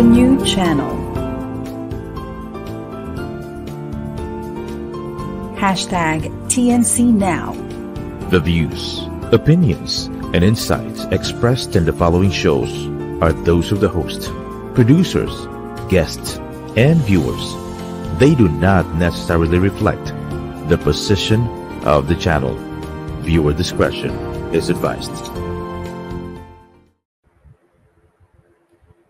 the new channel. Hashtag TNC Now. The views, opinions, and insights expressed in the following shows are those of the host, producers, guests, and viewers. They do not necessarily reflect the position of the channel. Viewer discretion is advised.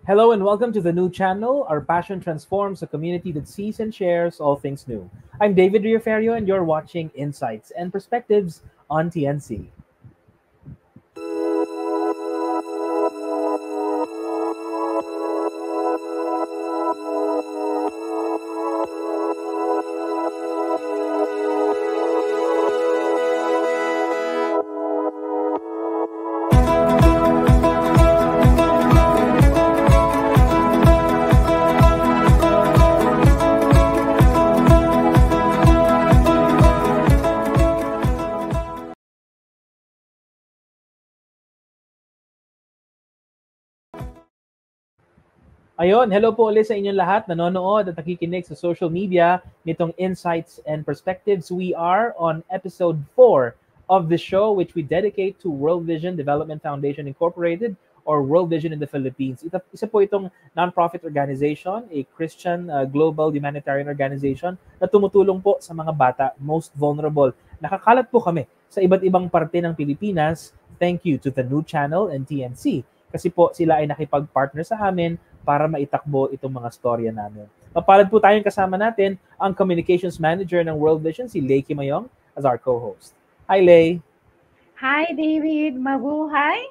Hello and welcome to the new channel. Our passion transforms a community that sees and shares all things new. I'm David Riaferio and you're watching Insights and Perspectives on TNC. Ayun, hello po ulit sa inyong lahat nanonood at nakikinig sa social media nitong Insights and Perspectives. We are on episode 4 of the show which we dedicate to World Vision Development Foundation Incorporated or World Vision in the Philippines. Isa po itong non-profit organization, a Christian global humanitarian organization na tumutulong po sa mga bata most vulnerable. Nakakalat po kami sa iba't ibang parte ng Pilipinas. Thank you to the new channel and TNC kasi po sila ay nakipag-partner sa amin para maitakbo itong mga storya namin. Mapalad po tayong kasama natin ang Communications Manager ng World Vision, si Lay Kimayong, as our co-host. Hi, Lay! Hi, David! Mabuhay!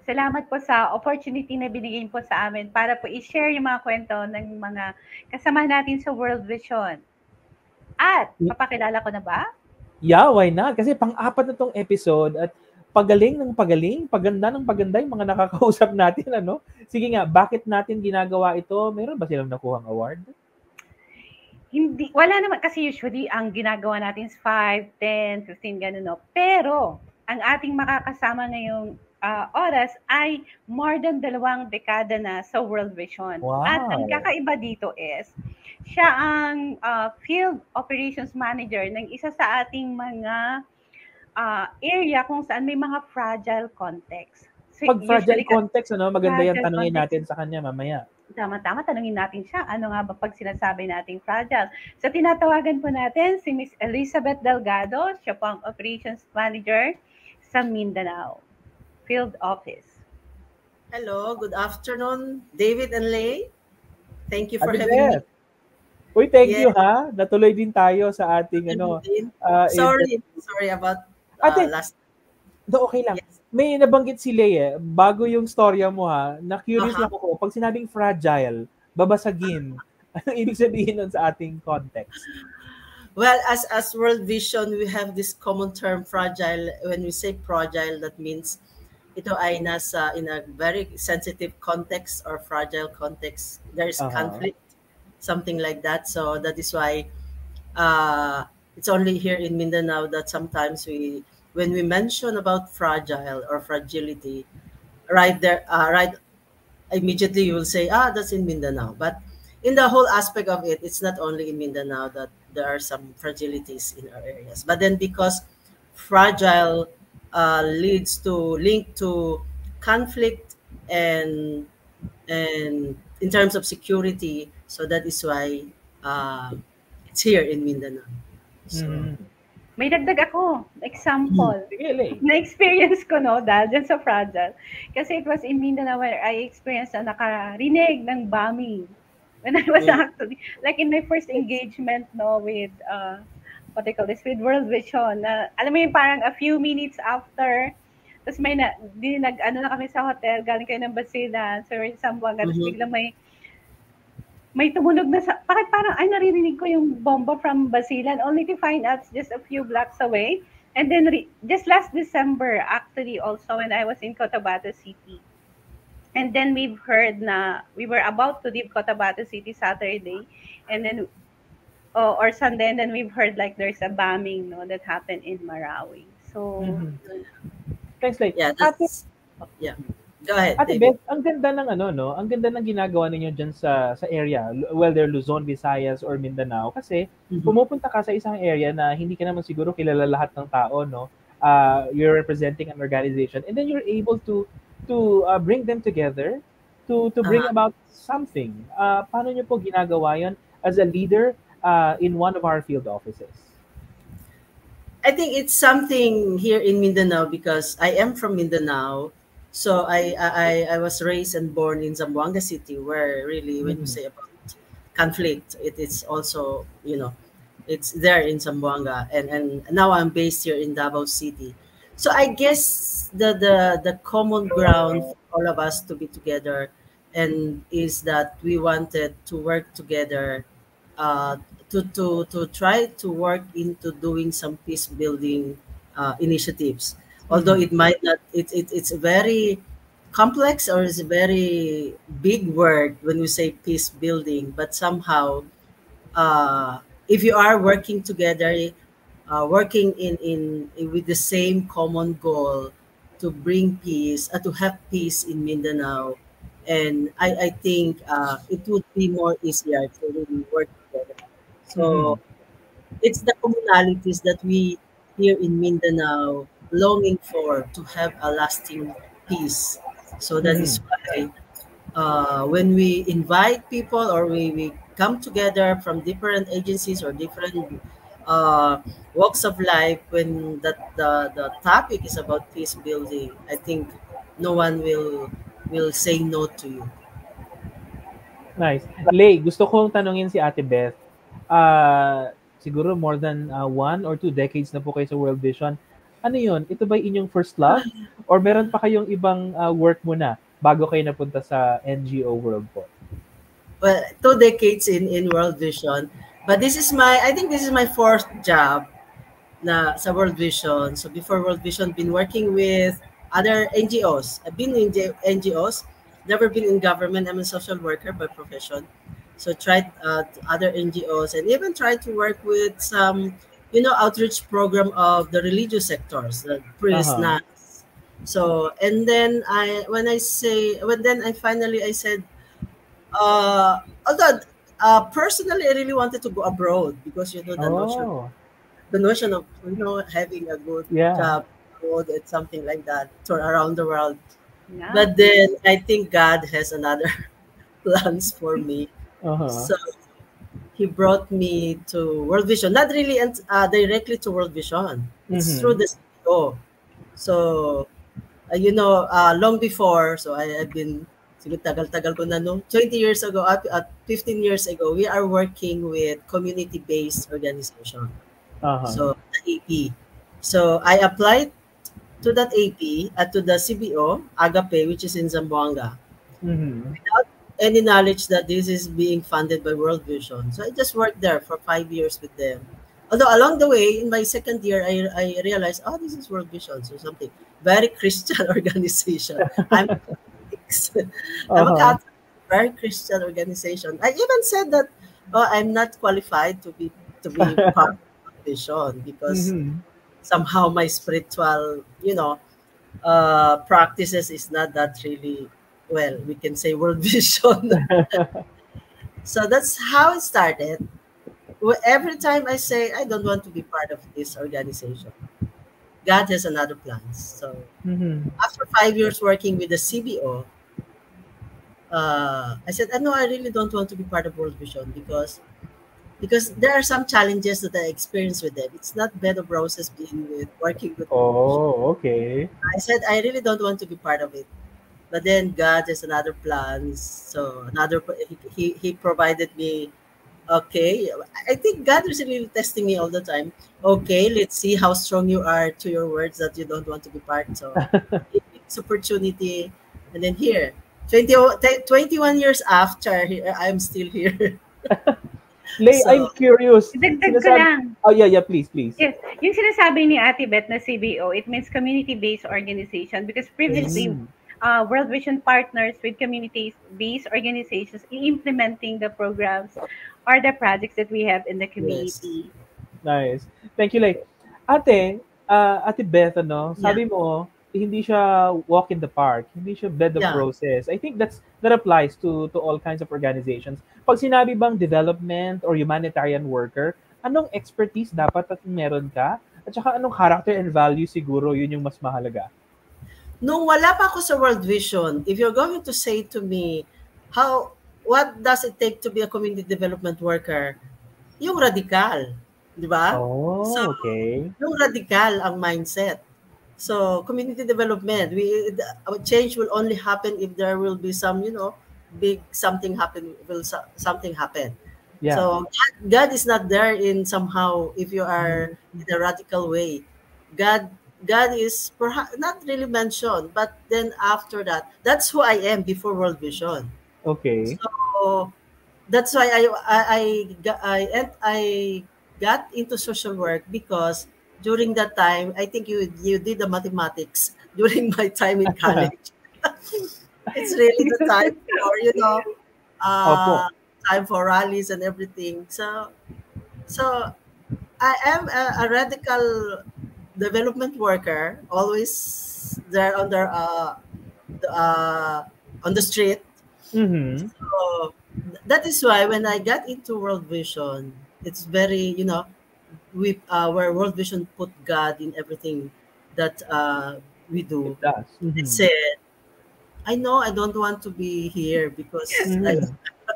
Salamat po sa opportunity na binigay po sa amin para po i-share yung mga kwento ng mga kasama natin sa World Vision. At, papakilala ko na ba? Yeah, why not? Kasi pang-apat na tong episode at pagaling ng pagaling, paganda ng paganda yung mga nakakausap natin, ano? Sige nga, bakit natin ginagawa ito? Meron ba silang nakuhang award? Hindi, wala naman. Kasi usually, ang ginagawa natin is 5, 10, 15, ganun, no? Pero, ang ating makakasama ngayong oras ay more than 2 dekada na sa World Vision. Wow. At ang kakaiba dito is, siya ang Field Operations Manager ng isa sa ating mga area kung saan may mga fragile context. So, pag fragile context, ano, maganda yan, tanungin natin sa kanya mamaya. Tama-tama, tanungin natin siya. Ano nga ba pag sinasabi nating fragile? So, tinatawagan po natin si Miss Elizabeth Delgado. Siya po ang Operations Manager sa Mindanao Field Office. Hello, good afternoon, David and Lay. Thank you for having me. Uy, thank you ha. Natuloy din tayo sa ating sorry about last. No, okay lang. Yes. May nabanggit si Lay bago yung storya mo ha, na-curious lang ako. Pag sinabing fragile, babasagin. Anong ibig sabihin nun sa ating context? Well, as World Vision, we have this common term fragile. When we say fragile, that means ito ay nasa in a very sensitive context or fragile context. There is conflict, something like that. So that is why it's only here in Mindanao that sometimes when we mention about fragile or fragility, right immediately you will say, that's in Mindanao. But in the whole aspect of it, it's not only in Mindanao that there are some fragilities in our areas. But then because fragile link to conflict and in terms of security, so that is why it's here in Mindanao. So, may dagdag ako, example, na-experience ko, no, dahil dyan sa fragile. Kasi it was in Mindanao where I experienced na nakarinig ng bombing. When I was actually, like in my first engagement, no, with, what they call this, with World Vision, alam mo yung parang a few minutes after, tapos ano na kami sa hotel, galing kayo ng Basilan, so in Zamboanga, tapos biglang may tumunog na bakit parang ay naririnig ko yung bomba from Basilan only to find out just a few blocks away. And then just last December actually also when I was in Cotabato City. And then we've heard na we were about to leave Cotabato City Saturday and then or Sunday and then we've heard like there's a bombing that happened in Marawi. So Thanks, Lay. Yeah, Go ahead, Ate David. Beth, ang ganda ng ano, no? Ang ganda ng ginagawa ninyo diyan sa area, whether Luzon, Visayas, or Mindanao. Kasi Mhm. pumupunta ka sa isang area na hindi ka naman siguro kilala lahat ng tao, no? You're representing an organization, and then you're able to bring them together to bring Uh-huh. about something. Paano nyo po ginagawa yon as a leader in one of our field offices? I think it's something here in Mindanao because I am from Mindanao. So I was raised and born in Zamboanga City, where really, when you Mhm. say about conflict, it is also, it's there in Zamboanga, and now I'm based here in Davao City. So I guess the common ground for all of us to be together, and is that we wanted to work together, uh, to try to work into doing some peace building initiatives. Although Mhm. it might not, it's a very complex, or it's a very big word when you say peace building, but somehow, if you are working together, working in with the same common goal to bring peace, to have peace in Mindanao, and I think it would be more easier to really work together. So Mhm. it's the commonalities that we here in Mindanao longing for, to have a lasting peace. So that is Mhm. why, when we invite people, or we come together from different agencies or different uh, walks of life, when the topic is about peace building, I think no one will say no to you. Nice. Lay, gusto kong tanungin si Ate Beth. Siguro more than 1 or 2 decades na po kayo sa World Vision. Ano yun? Ito ba inyong first love? Or meron pa kayong ibang work muna bago kayo napunta sa NGO world po? Well, 2 decades in World Vision, but I think this is my fourth job na sa World Vision. So before World Vision, been working with other NGOs. I've been in NGOs, never been in government. I'm a social worker by profession. So tried other NGOs, and even tried to work with some, outreach program of the religious sectors, the priests, Aha. nuns. So, and then when then I finally I said, although personally I really wanted to go abroad, because Oh, the notion of, having a good yeah. job abroad and something like that, to around the world. Yeah. But then I think God has another plans for me. Uh-huh. So He brought me to World Vision, not really directly to World Vision. It's through Mhm. the CEO. So long before, so I've been, siguro tagal-tagal ko na, no? 20 years ago, at 15 years ago, we are working with community-based organization. Uh-huh. So the AP. So I applied to that AP, to the CBO, Agape, which is in Zamboanga, Mhm. without any knowledge that this is being funded by World Vision. So I just worked there for 5 years with them. Although along the way, in my second year, I realized, oh, this is World Vision, so something very Christian organization. I'm I'm a Uh-huh. Catholic, very Christian organization. I even said that, oh, I'm not qualified to be part of World Vision, because Mhm. somehow my spiritual, practices is not that really, well, we can say World Vision. So that's how it started. Every time I say I don't want to be part of this organization, God has another plans. So Mhm. after 5 years working with the CBO, I said, no, I really don't want to be part of World Vision, because there are some challenges that I experience with them. It's not bed of roses being with working with World Vision. Oh, okay. I said I really don't want to be part of it. But then God has another plans. So he provided me. Okay, I think God is really testing me all the time. Okay, let's see how strong you are to your words that you don't want to be part. So give me this opportunity, and then here, 21 years after, I'm still here. Lay, I'm So curious. Dagdag ko Sinasab lang. Oh, yeah, yeah, please, please. Yes, yung sinasabi ni Ate Beth na CBO, it means community-based organization, because yes, previously, Mm. World Vision partners with community-based organizations in implementing the programs or the projects that we have in the yes, community. Nice. Thank you, Lay. Ate Beth, ano, yeah. sabi mo, hindi siya walk in the park, hindi siya bed of Yeah. roses. I think that applies to all kinds of organizations. Pag sinabi bang development or humanitarian worker, anong expertise dapat at meron ka? At saka anong character and value siguro yun yung mas mahalaga? Nung wala pa ako sa World Vision, if you're going to say to me, what does it take to be a community development worker? Yung radical, di ba? Oh, So, okay. yung radical ang mindset. So, community development, change will only happen if there will be some, big something happen, something happen. Yeah. So, God is not there in somehow if you are in a radical way. God is perhaps not really mentioned, but then after that, that's who I am before World Vision. Okay. So that's why I got into social work, because during that time, I think you did the mathematics during my time in college. It's really the time for time for rallies and everything. So I am a radical development worker, always there on the street. Mm-hmm. So that is why when I got into World Vision, it's very, where World Vision put God in everything that we do. It does. Mm-hmm. It said, I know I don't want to be here because I'm that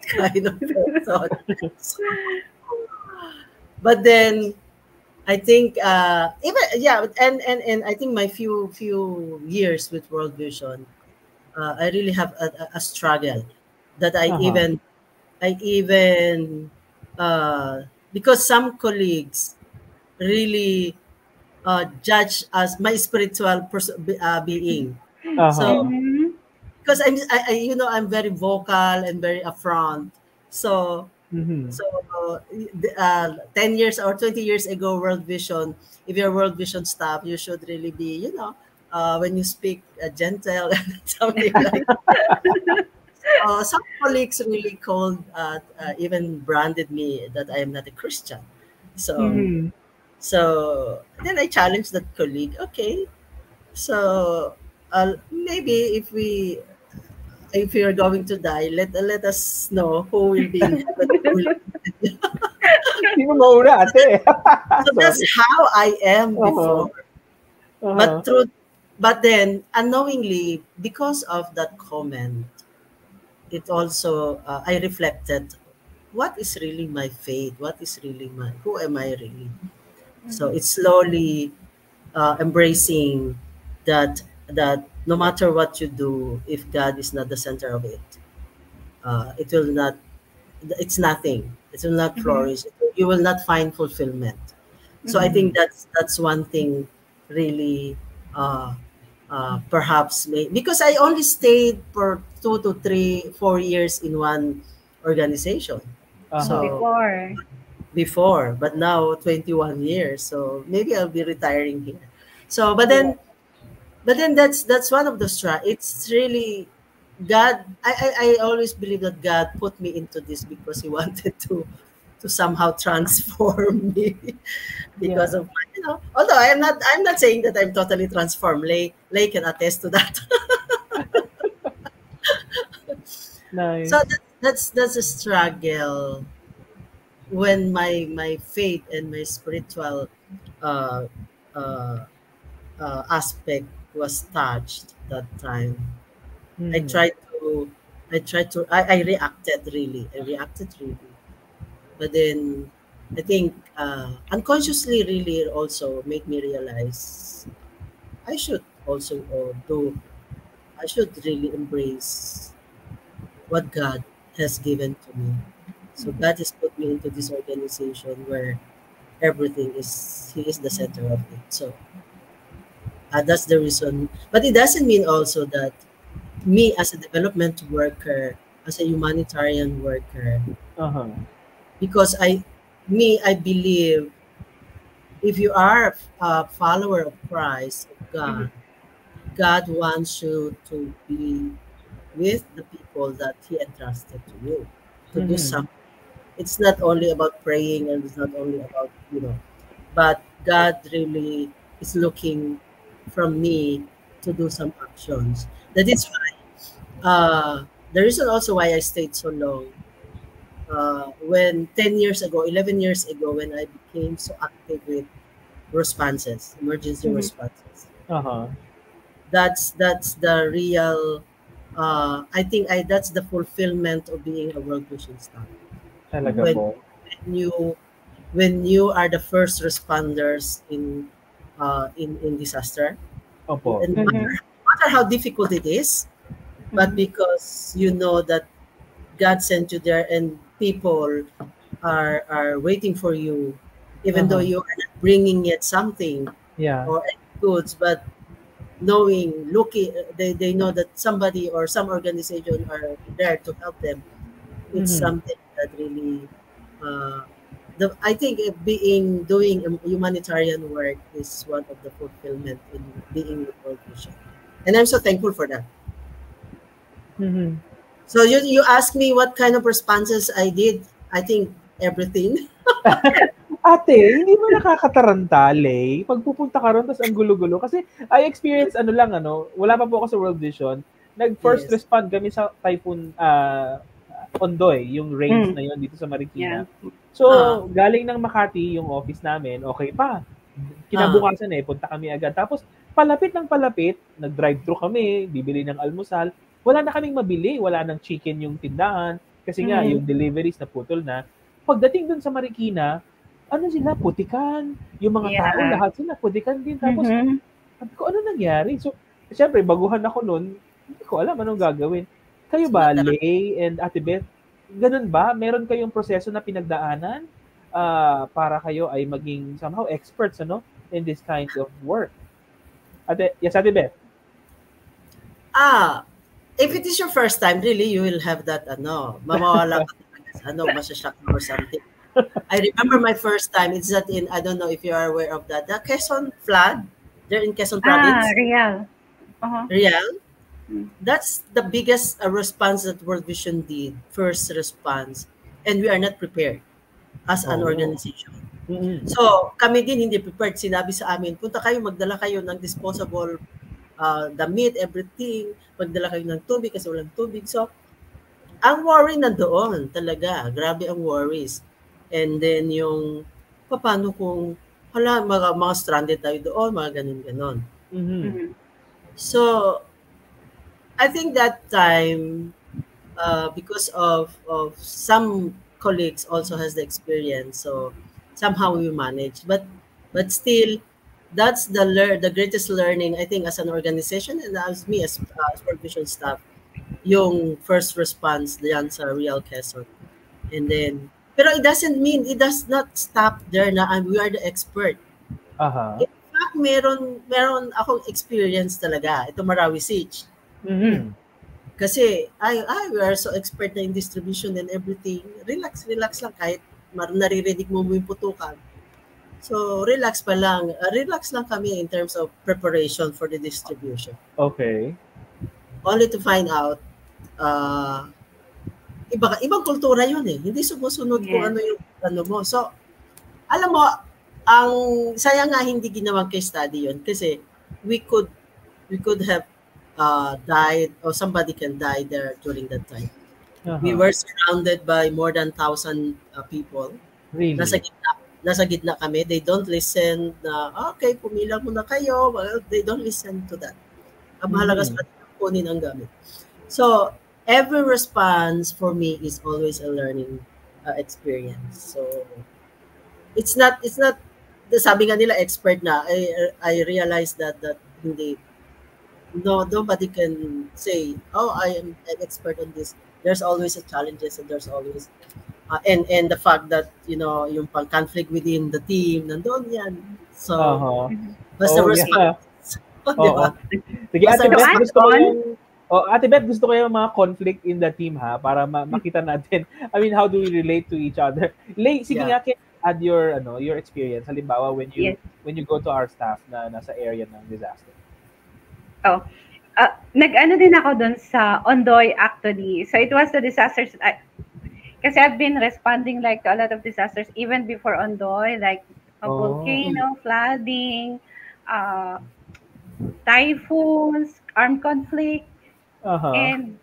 kind of person. But then I think and I think my few years with World Vision, I really have a struggle that I even because some colleagues really judge as my spiritual being. So because I'm very vocal and very upfront. So 10 years or 20 years ago, World Vision, if you're World Vision staff, you should really be, when you speak, gentle and something like that. Some colleagues really called, even branded me that I am not a Christian. So, so then I challenged that colleague. Okay, so maybe if you're going to die, let us know who will be in heaven. So that's how I am before. But then unknowingly, because of that comment, it also I reflected, what is really my faith? What is really who am I really? So it's slowly embracing that no matter what you do, if God is not the center of it, it will not. It's nothing. It will not flourish. You will not find fulfillment. So I think that's one thing really. Perhaps because I only stayed for 2 to 3, 4 years in one organization. So before, but now 21 years. So maybe I'll be retiring here. So, but then that's one of the it's really God. I always believe that God put me into this because He wanted to somehow transform me because of although I'm not saying that I'm totally transformed. Lay can attest to that. Nice. So that's a struggle when my faith and my spiritual aspect was touched that time. I reacted really. But then I think unconsciously really also make me realize I should also I should really embrace what God has given to me. So God has put me into this organization where everything He is the center of it. So that's the reason. But it doesn't mean also that me as a development worker, as a humanitarian worker, because I believe if you are a follower of Christ, of God, God wants you to be with the people that He entrusted to you to do something. It's not only about praying, and it's not only about but God really is looking from me to do some actions. That is why the reason also why I stayed so long. When 10 years ago, 11 years ago, when I became so active with responses, emergency responses, that's the real. I think that's the fulfillment of being a World Vision staff. When you are the first responders in disaster, and no matter how difficult it is, but because you know that God sent you there and people are waiting for you, even though you are not bringing yet something or any goods, but looking, they know that somebody or some organization are there to help them. It's something that really, I think doing humanitarian work is one of the fulfillment in being with World Vision, and I'm so thankful for that. So you asked me what kind of responses I did. I think everything. Ate, hindi mo nakakataranta, Lay? Pagpupunta ka ron, tapos ang gulo-gulo. Kasi I experienced wala pa po ako sa World Vision. Nag-first respond kami sa Typhoon Ondoy, yung rains na yon dito sa Marikina. So, galing ng Makati yung office namin, okay pa. Kinabukasan punta kami agad. Tapos, palapit ng palapit, nag-drive-thru kami, bibili ng almusal. Wala na kaming mabili, wala nang chicken yung tindahan. Kasi nga, yung deliveries na putol na. Pagdating dun sa Marikina, sila, putikan. Yung mga tao, lahat sila, putikan din. Tapos, sabi ko, ano nangyari? So, syempre, baguhan ako nun, hindi ko alam anong gagawin. Kayo ba, Lay and Ate Beth, ganun ba? Meron kayong proseso na pinagdaanan para kayo ay maging somehow experts in this kind of work? Yes, Ate Beth? If it is your first time, really, you will have that, mamawala ka masashock or something. I remember my first time, it's that I don't know if you are aware of that, the Quezon flood, they're in Quezon province. Real. Real? That's the biggest response that World Vision did, first response. And we are not prepared as an organization. So, kami din hindi prepared. Sinabi sa amin, punta kayo, magdala kayo ng disposable damit, everything. Magdala kayo ng tubig kasi walang tubig. So, ang worry nandoon talaga. Grabe ang worries. And then yung, paano kung, mga stranded tayo doon, mga ganun-ganon. So, I think that time, because of some colleagues also has the experience, so somehow we manage. But still, that's the greatest learning, I think, as an organization and as me as World Vision staff, yung first response diyan sa Real Quezon. And then, pero it does not stop there na we are the expert. In fact, meron akong experience talaga. Ito Marawi Siege. Kasi we are so expert na in distribution and everything. Relax lang kahit naririnig mo yung putukan. So relax lang kami in terms of preparation for the distribution. Okay. Only to find out ibang kultura yun hindi sumusunod kung ano yung mo. So alam mo, ang sayang nga hindi ginawang case study yun kasi we could have died or somebody can die there during that time. We were surrounded by more than 1,000 people. Really? Nasa gitna kami. They don't listen na, okay, pumila muna kayo. Well, they don't listen to that. Ang mahalaga sa kunin ang gamit. So, every response for me is always a learning experience. So, it's not sabi nga nila expert na. I realized that nobody can say, I am an expert on this. There's always a challenges and there's always and the fact that yung pang-conflict within the team nandoon yan. So basta response. Diba? Sige, Ate Beth, gusto ko yung mga conflict in the team para makita natin. I mean, how do we relate to each other? Lay, sige nga, add your experience. Halimbawa when you go to our staff na nasa area ng disaster. Nag-ano din ako doon sa Ondoy actually. So it was the disasters kasi I've been responding like to a lot of disasters even before Ondoy, like a volcano, flooding, typhoons, armed conflict, and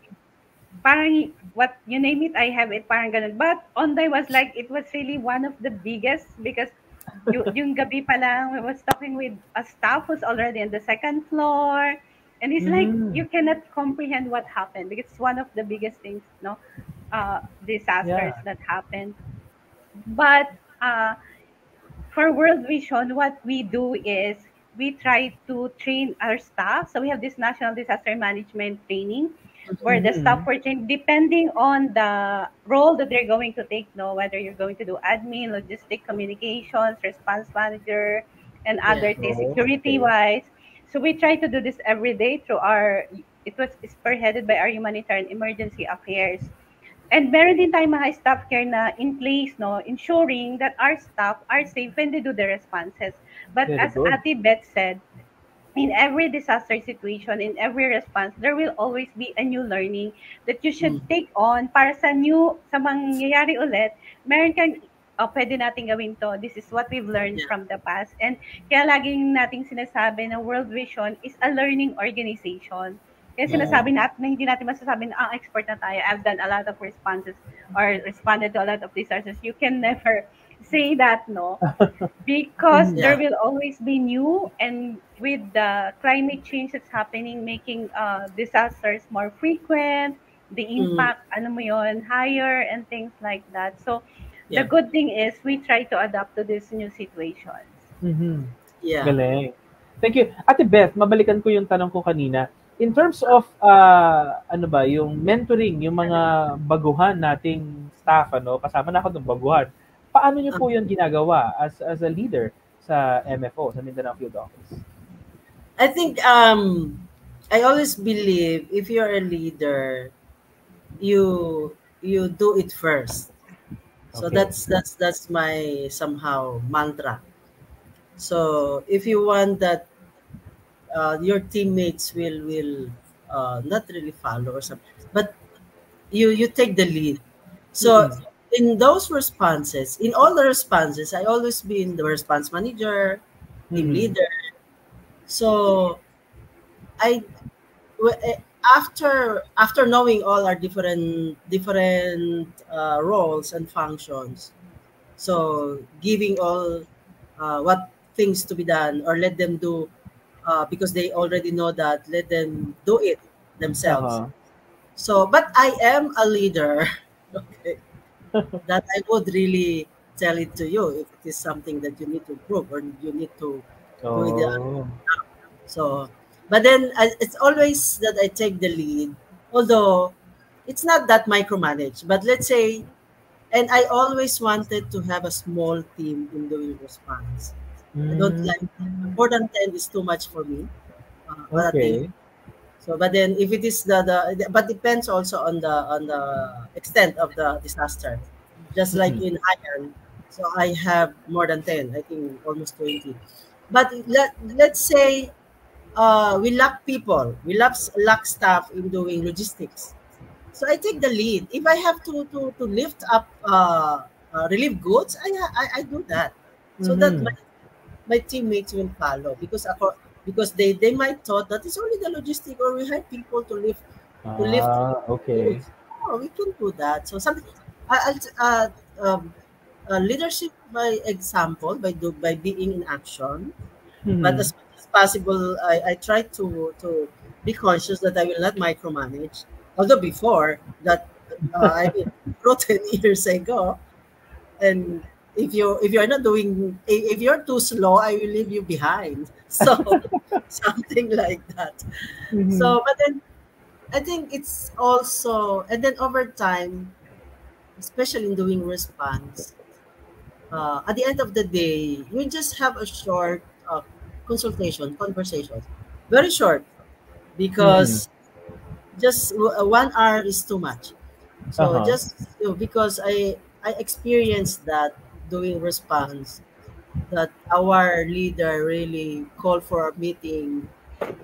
parang what you name it, I have it, parang ganun. But Onday was like, it was really one of the biggest because yung gabi pa lang, we was talking with a staff who's already on the second floor. And it's like, you cannot comprehend what happened because it's one of the biggest things, no, disasters that happened. But for World Vision, what we do is we try to train our staff. So we have this National Disaster Management Training where the staff were trained depending on the role that they're going to take, no, whether you're going to do admin, logistic communications, response manager, and other things, security-wise. So we try to do this every day through it was spearheaded by our Humanitarian Emergency Affairs. And meron din tayong mga staff care na in place, no, ensuring that our staff are safe when they do the responses. But as Ate Beth said, in every disaster situation, in every response, there will always be a new learning that you should take on para sa mangyayari ulit, meron kang, pwede natin gawin to. This is what we've learned from the past. And kaya laging nating sinasabi na World Vision is a learning organization. Kaya sinasabi natin na hindi natin masasabi na expert na tayo. I've done a lot of responses or responded to a lot of disasters. You can never say that, no? Because there will always be new, and with the climate change that's happening, making disasters more frequent, the impact, higher and things like that. So the good thing is we try to adapt to these new situations. Yeah. Galing. Thank you. Ate Beth, mabalikan ko yung tanong ko kanina. In terms of yung mentoring, yung mga baguhan nating staff, kasama na ako ng baguhan. Paano niyo po 'yung ginagawa as a leader sa MFO, sa Mindanao Field Office? I think I always believe if you're a leader, you do it first. So that's my somehow mantra. So if you want that your teammates will not really follow or something, but you take the lead. So in those responses, in all the responses, I always been the response manager, team leader. So after knowing all our different roles and functions, so giving all what things to be done or let them do. Because they already know that, let them do it themselves. So, but I am a leader, that I would really tell it to you if it is something that you need to improve or you need to do it. So, but then it's always that I take the lead, although it's not that micromanaged, but let's say, and I always wanted to have a small team in doing response. I don't like more than 10 is too much for me. So, but then if it is but depends also on the extent of the disaster. Just like in Iron, so I have more than 10. I think almost 20. But let's say we lack people, we lack staff in doing logistics. So I take the lead. If I have to lift up relief goods, I do that. So that my teammates will follow because they might thought that it's only the logistic or we have people to lift goods. Oh, we can do that. So something leadership by example, by being in action. But as much as possible, I try to be conscious that I will not micromanage. Although before that, I mean, 10 years ago, and if you're not doing, if you're too slow, I will leave you behind. So something like that. So, but then I think it's also, and then over time, especially in doing response, at the end of the day, we just have a short conversation, very short, because just 1 hour is too much. So just because I experienced that doing response, that our leader really called for a meeting,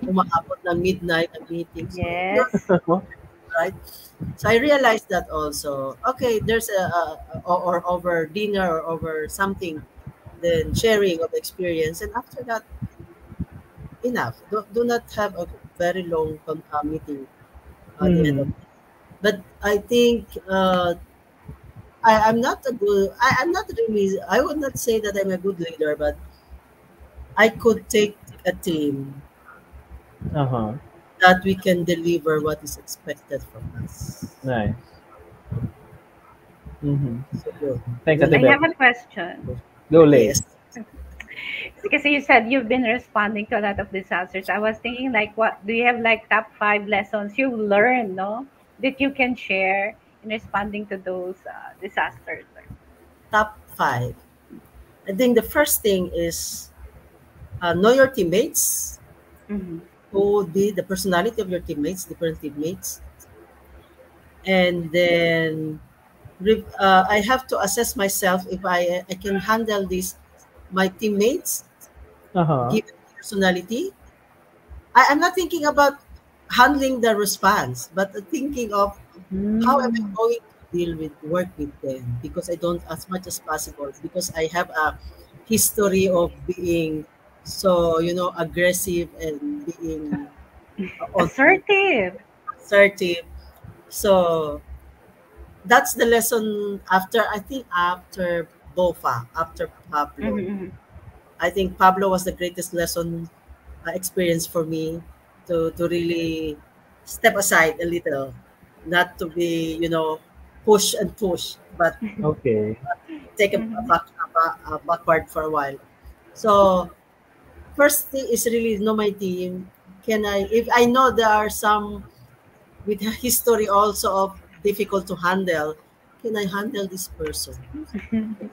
umaabot ng midnight ang meeting. So, yes. Right? So I realized that also. Okay, there's or over dinner or over something, then sharing of experience, and after that, enough. Do not have a very long meeting at the end of it. But I think I'm not a good. I'm not really. I would not say that I'm a good leader, but I could take a team that we can deliver what is expected from us. Nice. So good. Thanks, I Ate Beth. have a question. Go, Lay. Yes. Because you said you've been responding to a lot of disasters. I was thinking, like, what do you have, like, top 5 lessons you learned, no, that you can share in responding to those disasters? Top 5. I think the first thing is know your teammates. Who would be the personality of your teammates, different teammates, and then I have to assess myself if I can handle this. My teammates, given personality. I'm not thinking about handling the response, but thinking of how am I going to work with them, because I don't, as much as possible, because I have a history of being so aggressive and being assertive. So that's the lesson after BOFA, after Pablo. I think Pablo was the greatest lesson experience for me to really step aside a little, not to be push and push, but take a backward for a while. So first thing is really know my team. If I know there are some with a history also of difficult to handle, can I handle this person?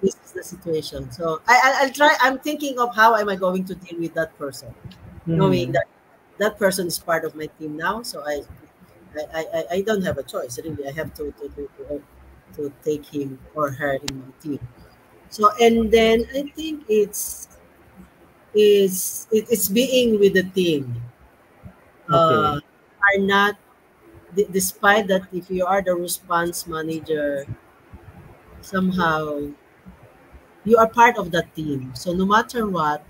This is the situation. So I'll try. I'm thinking of how am I going to deal with that person, knowing that that person is part of my team now. So I don't have a choice really. I have to take him or her in my team. So and then I think it's being with the team. Are not despite that, if you are the response manager, somehow you are part of that team. So no matter what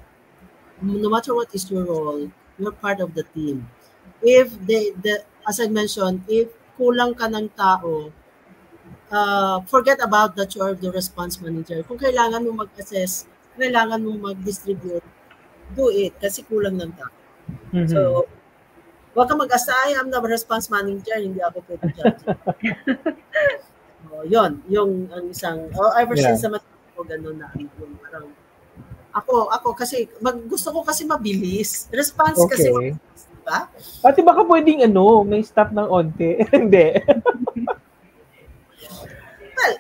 is your role, you're part of the team. If as I mentioned, if kulang ka ng tao, forget about that you are the response manager. Kung kailangan mo mag-assess, kailangan mo mag-distribute, do it kasi kulang ng tao. So wag ka mag-assign, I'm the response manager, hindi ako pwede dyan. Yun, yung ang isang, ever since naman ako gano'n na, yung parang, ako kasi, gusto ko kasi mabilis. Response kasi mabilis, diba? Pati baka pwedeng may stop ng onte. Hindi. Well,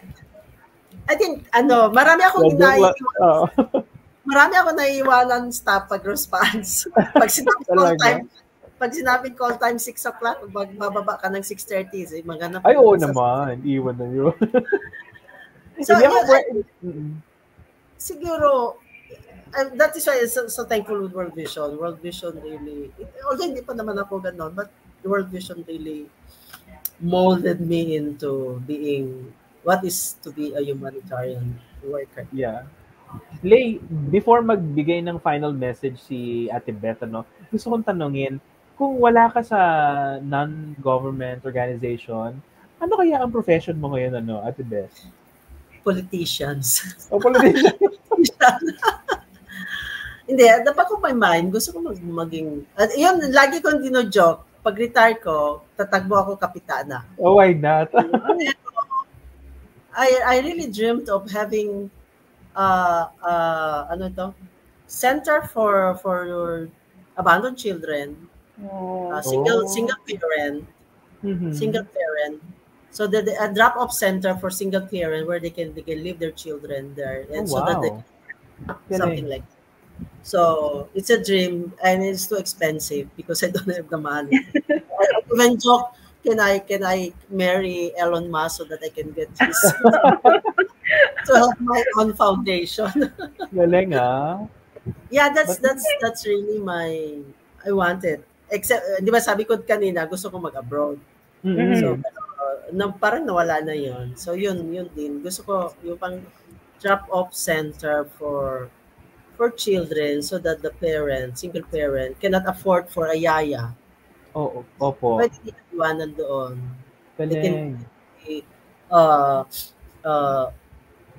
I think, marami akong naiiwanan stop pag response. Pag sinabing call time 6 o'clock, magbababa ka ng 6:30, maghanap. Ay, oo naman. Iwan na yun. So, siguro, that is why I'm so thankful with World Vision. World Vision really, although hindi pa naman ako ganon, but World Vision really molded me into being what is to be a humanitarian worker. Yeah. Lay, before magbigay ng final message si Ate Beth, gusto kong tanungin, kung wala ka sa non-government organization, ano kaya ang profession mo ngayon, Ate Beth? Politicians. Politicians. Hindi, the back of my mind, gusto ko maging, yun, lagi kong dino-joke, pag retire ko, tatagbo ako kapitana. Oh, why not? I really dreamed of having center for abandoned children, single parent, so that a drop-off center for single parent where they can leave their children there, and so that they can, something like that. So it's a dream, and it's too expensive because I don't have the money. I even joke, can I marry Elon Musk so that I can get this to help my own foundation? Galing, Yeah, that's really I want it. Except, di ba sabi ko kanina, gusto ko mag-abroad. So, parang nawala na yun. So, yun din. Gusto ko yung pang drop-off center for for children so that the parent, single parent, cannot afford for a yaya. Oo, opo. Pwede iwanan doon. They can Galing.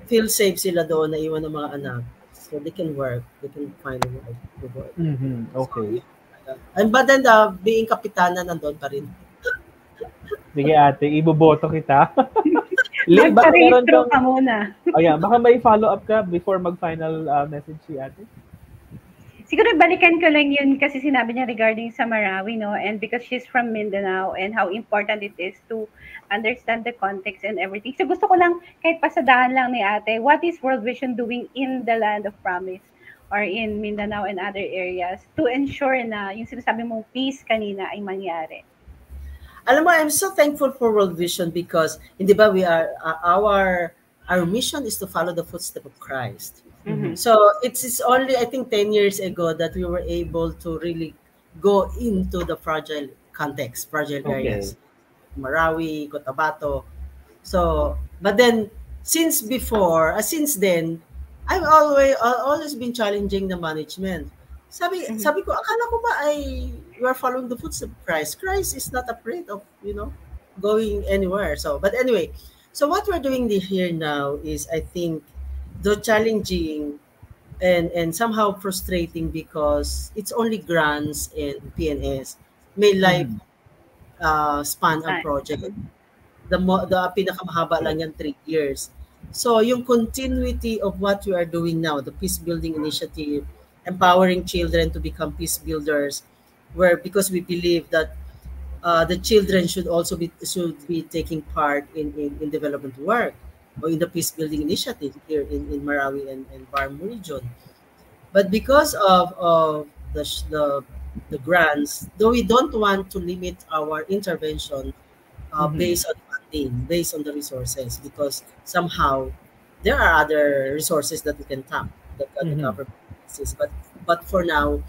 feel safe sila doon na iwan ng mga anak. So they can work. They can find work. Okay. So, but then being kapitana nandun pa rin. Sige ate, iboboto kita. Magpa-rehistro ka muna. Ayan, baka may follow-up ka before mag-final message si ate? Siguro balikan ko lang yun kasi sinabi niya regarding sa Marawi, no? And because she's from Mindanao and how important it is to understand the context and everything. So gusto ko lang, kahit pasadahan lang ni ate, what is World Vision doing in the land of promise or in Mindanao and other areas to ensure na yung sinasabi mong peace kanina ay mangyari? Alam mo, I'm so thankful for World Vision because, hindi ba, we are, our mission is to follow the footsteps of Christ. Mm-hmm. So it's only, I think, 10 years ago that we were able to really go into the fragile context, fragile areas, Marawi, Cotabato. So, but then since then, I've always been challenging the management. Sabi ko, akala ko ba ay you are following the footsteps of Christ. Christ is not afraid of, going anywhere. So, but anyway, so what we're doing here now is, I think, though challenging and somehow frustrating because it's only grants and PNS, may life span ang project. The pinakamahaba lang yan 3 years. So yung continuity of what we are doing now, the peace building initiative, empowering children to become peace builders, because we believe that the children should be taking part in development work or in the peace building initiative here in Marawi and Barm region. But because of the grants, though we don't want to limit our intervention based on funding, based on the resources, because somehow there are other resources that we can tap that the government exists. But for now,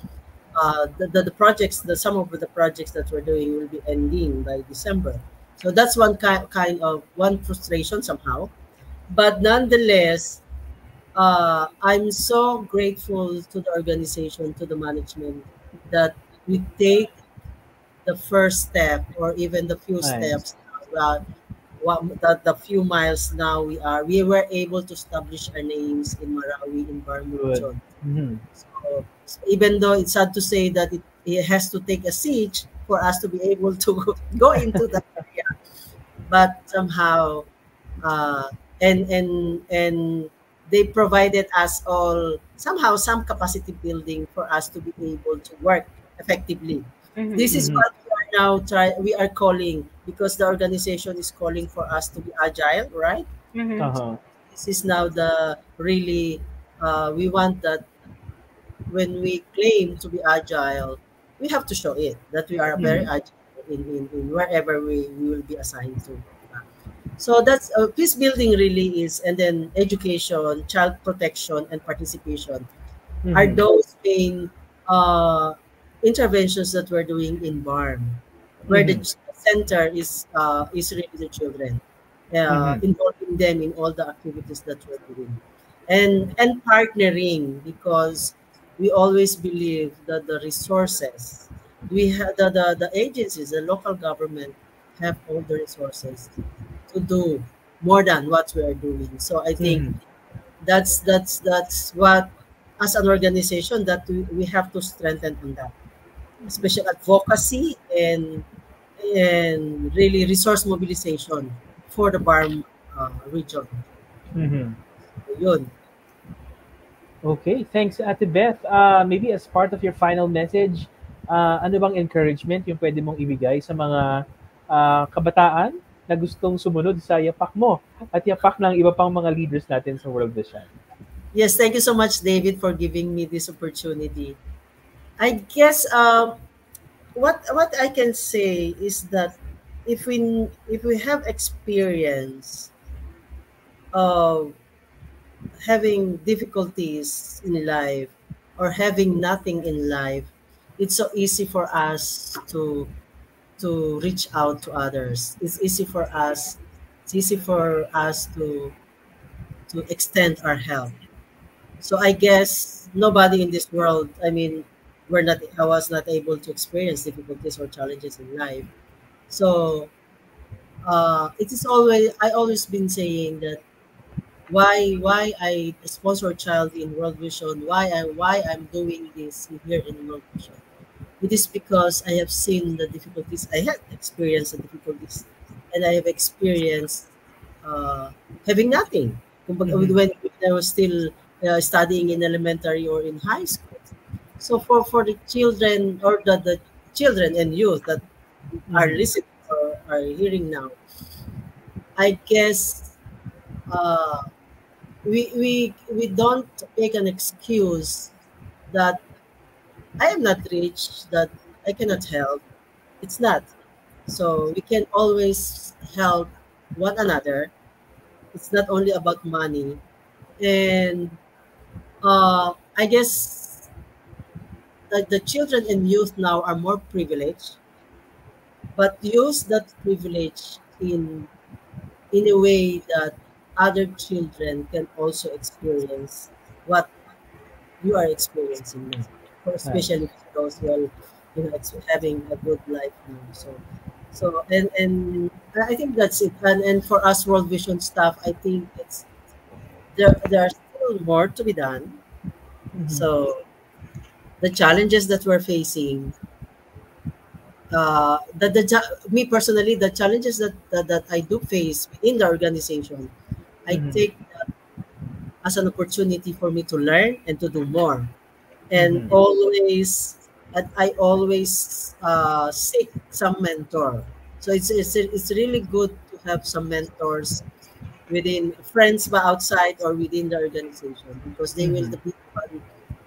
the projects, some of the projects that we're doing will be ending by December. So that's one kind of frustration somehow. But nonetheless, I'm so grateful to the organization, to the management, that we take the first step or even the few steps. The few miles now we were able to establish our names in Marawi, in Barm region. So even though it's sad to say that it has to take a siege for us to be able to go into that area, but somehow and they provided us all somehow some capacity building for us to be able to work effectively. This is what we are calling, because the organization is calling for us to be agile, right? So this is now the really we want that when we claim to be agile, we have to show it that we are very agile in wherever we will be assigned to. So that's peace building really is, and then education, child protection, and participation are those main interventions that we're doing in Barm, where the center is really the children, involving them in all the activities that we're doing, and partnering, because we always believe that the resources we have, the agencies, the local government have all the resources to do more than what we are doing. So I think that's what, as an organization, that we have to strengthen on that, especially advocacy and really resource mobilization for the Barm region. Yun. Okay, thanks Ate Beth. Maybe as part of your final message, ano bang encouragement yung pwede mong ibigay sa mga kabataan na gustong sumunod sa yapak mo at yapak ng iba pang mga leaders natin sa World Vision? Yes, thank you so much, David, for giving me this opportunity. I guess what I can say is that if we have experience of having difficulties in life or having nothing in life, it's so easy for us to reach out to others. It's easy for us to extend our help. So I guess nobody in this world, I mean, I was not able to experience difficulties or challenges in life. So it is always, I always been saying that why I sponsor a child in World Vision, why I'm doing this here in World Vision. It is because I have seen the difficulties, I had experienced the difficulties, and I have experienced uh, having nothing. Kumbaga, Mhm. when I was still studying in elementary or in high school. So for the children, or the children and youth that are Mhm. listening or are hearing now, I guess uh, we don't make an excuse that I am not rich, that I cannot help. It's not. So we can always help one another. It's not only about money. And I guess that the children and youth now are more privileged, but use that privilege in a way that other children can also experience what you are experiencing now, for Right. especially for those who are, having a good life now. So I think that's it. And for us World Vision staff, I think it's there are still more to be done. Mhm. So the challenges that we're facing, me personally, the challenges that I do face within the organization, I Mhm. take as an opportunity for me to learn and to do more. And Mhm. always, and I always seek some mentor. So it's really good to have some mentors within friends but outside or within the organization, because they will Mhm. be the one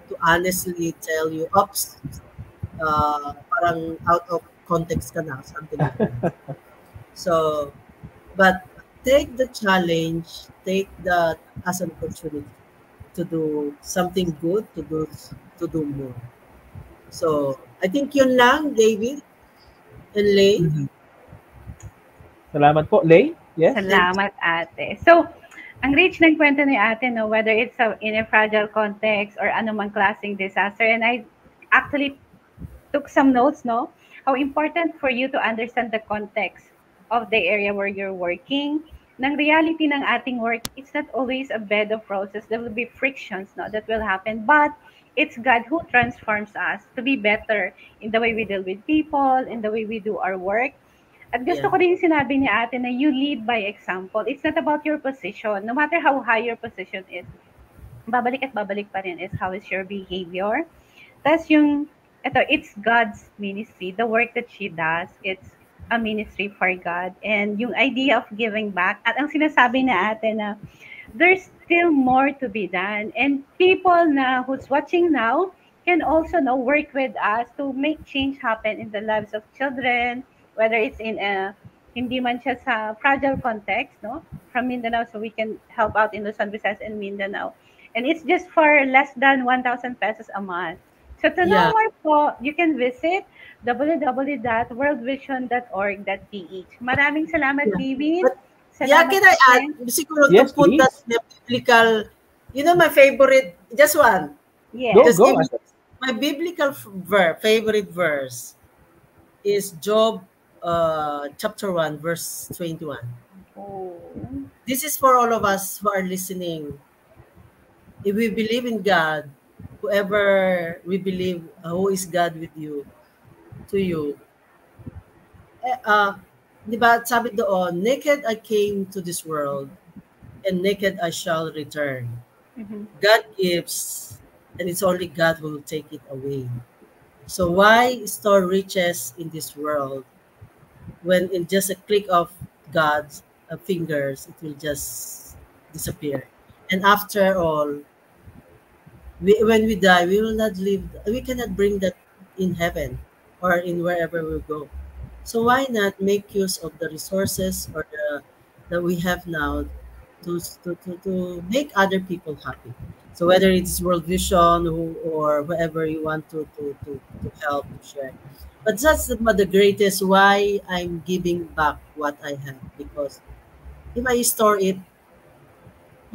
to honestly tell you, oops, parang out of context ka na, something like that. So, but take the challenge, take that as an opportunity to do something good, to do more. So, I think yun lang, David and Lay. Mhm. Salamat po. Lay? Yes? And Salamat, ate. So, ang rich ng kwento ni ate, no, whether it's in a fragile context or anumang klaseng disaster. And I actually took some notes, no? How important for you to understand the context of the area where you're working. Nang reality ng ating work, it's not always a bed of roses. There will be frictions, no, that will happen. But it's God who transforms us to be better in the way we deal with people, in the way we do our work. At gusto yeah, ko rin yung sinabi ni ate na you lead by example. It's not about your position. No matter how high your position is, babalik at babalik pa rin is how is your behavior. Tas yung, it's God's ministry. The work that she does, it's a ministry for God. And yung idea of giving back, at ang sinasabi na ate na, there's still more to be done. And people na who's watching now can also now work with us to make change happen in the lives of children, whether it's in a hindi man siya sa fragile context, no? From Mindanao, so we can help out in Luzon, Visayas, and Mindanao. And it's just for less than 1,000 pesos a month. So to know yeah, more po, you can visit www.worldvision.org.ph. Maraming salamat, yeah. David. But yeah, Salamat, can I add, ate. siguro to Yes, put that please. in a biblical, my favorite, just one, Go, Yes. just go. even my biblical favorite verse is Job chapter 1, verse 21. Oh. This is for all of us who are listening. If we believe in God, whoever we believe, who is God with you, to you, eh, di ba sabi doon, naked I came to this world, and naked I shall return. Mhm. God gives, and it's only God who will take it away. So why store riches in this world when in just a click of God's fingers, it will just disappear? And after all, when we die, we will not live, we cannot bring that in heaven or in wherever we go. So why not make use of the resources or that we have now to make other people happy? So whether it's World Vision or whoever you want to help, to share. But that's the greatest why I'm giving back what I have, because if I store it,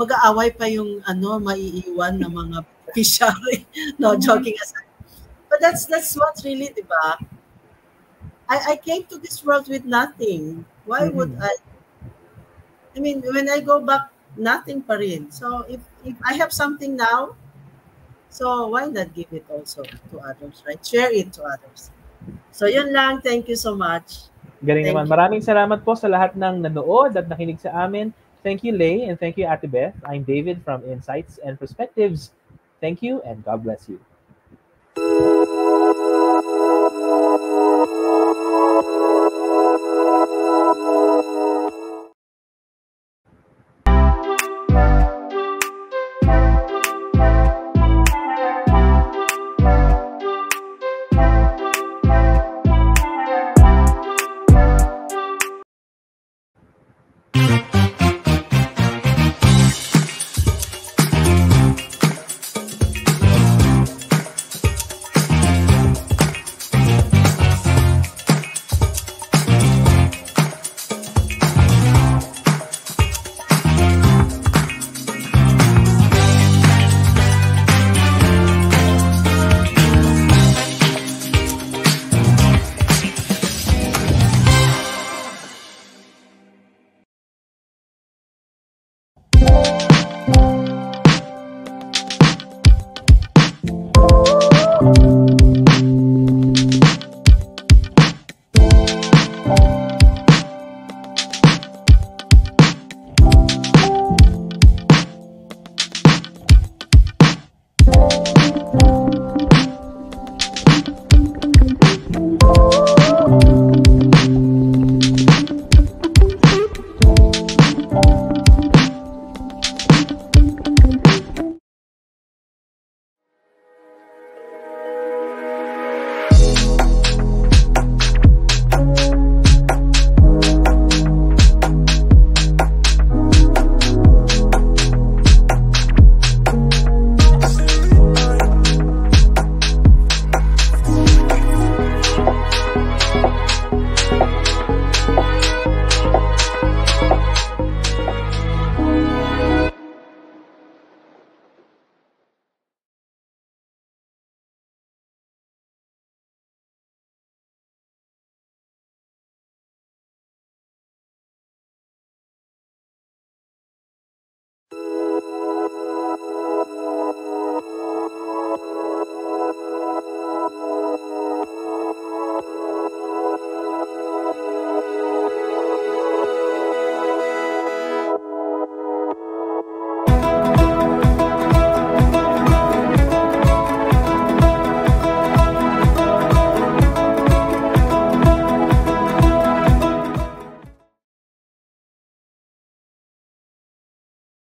mag-aaway pa yung maiiwan ng mga fishery. No, joking aside. But that's what's really, di ba? I came to this world with nothing. Why would I mean, when I go back, nothing pa rin. So if I have something now, so why not give it also to others, right? Share it to others. So yun lang. Thank you so much. Galing naman. Maraming salamat po sa lahat ng nanood at nakinig sa amin. Thank you, Lay, and thank you, Ate Beth. I'm David from Insights and Perspectives. Thank you, and God bless you.